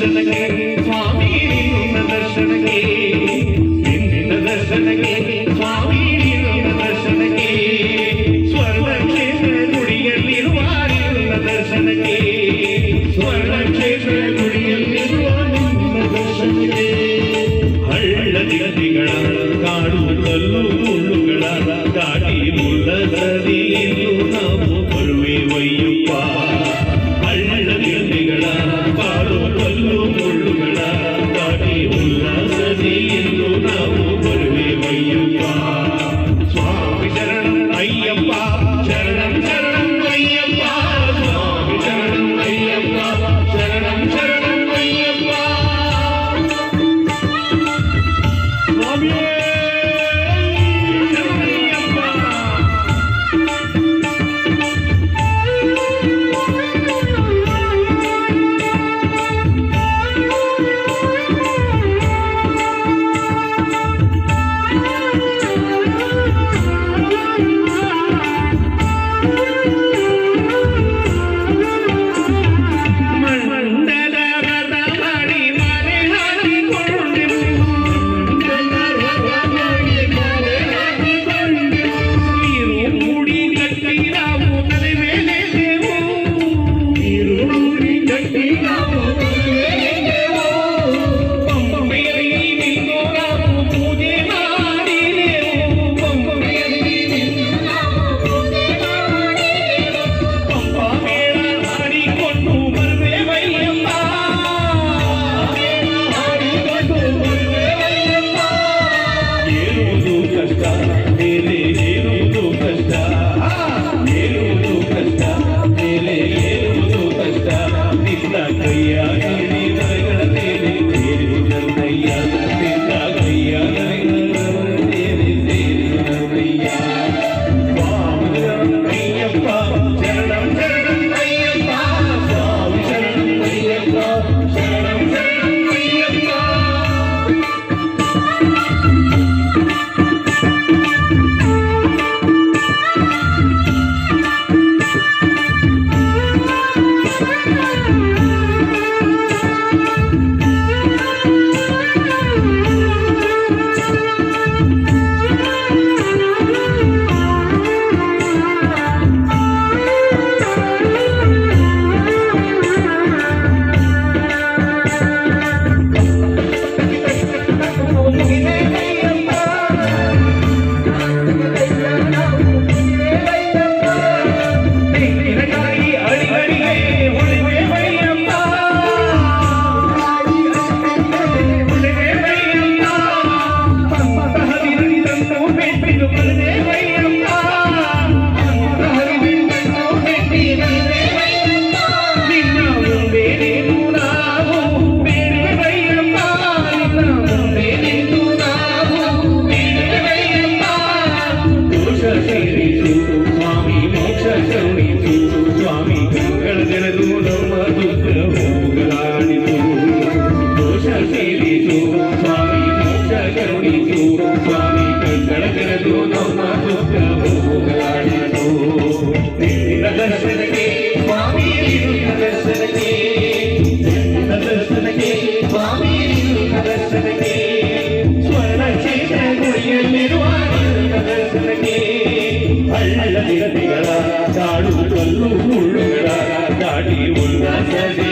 ದರ್ಶನಕ್ಕೆ ಸ್ವಾಮಿ ನಿನ್ನ ದರ್ಶನಕ್ಕೆ ನಿನ್ನ ದರ್ಶನಕ್ಕೆ ಸ್ವಾಮಿ ನಿನ್ನ ದರ್ಶನಕ್ಕೆ ಸ್ವರ್ಣ ಕ್ಷೇತ್ರ ಗುಡಿಯಲ್ಲಿರುವ ನಿನ್ನ ದರ್ಶನಕ್ಕೆ ಸ್ವರ್ಣ ಕ್ಷೇತ್ರ ಗುಡಿಯಲ್ಲಿರುವ ನಿನ್ನ ದರ್ಶನಕ್ಕೆ ಹಳ್ಳ ದಿಗದಿಗಳ ಕಾಡು ಕಲ್ಲು ಮುಳ್ಳುಗಳ ದಾಟಿ ಮುಲ್ಲದಲ್ಲಿ ಎಂದು ನಾವು ಬರುವೆವಯ್ಯಪ್ಪ ಹಳ್ಳ ದಿಗದಿಗಳ ಕಾಡು ಕಲ್ಲು ಮುಳ್ಳುಗಳ ದಾಟಿ ಉಲ್ಲಾಸದಿ ಎಂದು ನಾವು ಬರುವೆವಯ್ಯಪ್ಪ ಸ್ವಾಮಿ ಶರಣಂ ಅಯ್ಯಪ್ಪ ಶರಣಂ ಶರಣಂ ಅಯ್ಯಪ್ಪ ಸ್ವಾಮಿ ಶರಣಂ ಅಯ್ಯಪ್ಪ ಶರಣಂ ಶರಣಂ ಅಯ್ಯಪ್ಪ ಸ್ವಾಮಿಯೇ ಹಳ್ಳ ದಿಗದಿಗಳ ಕಾಡು ಕಲ್ಲು ಮುಳ್ಳುಗಳ ದಾಟಿ ಉಲ್ಲಾಸದೆ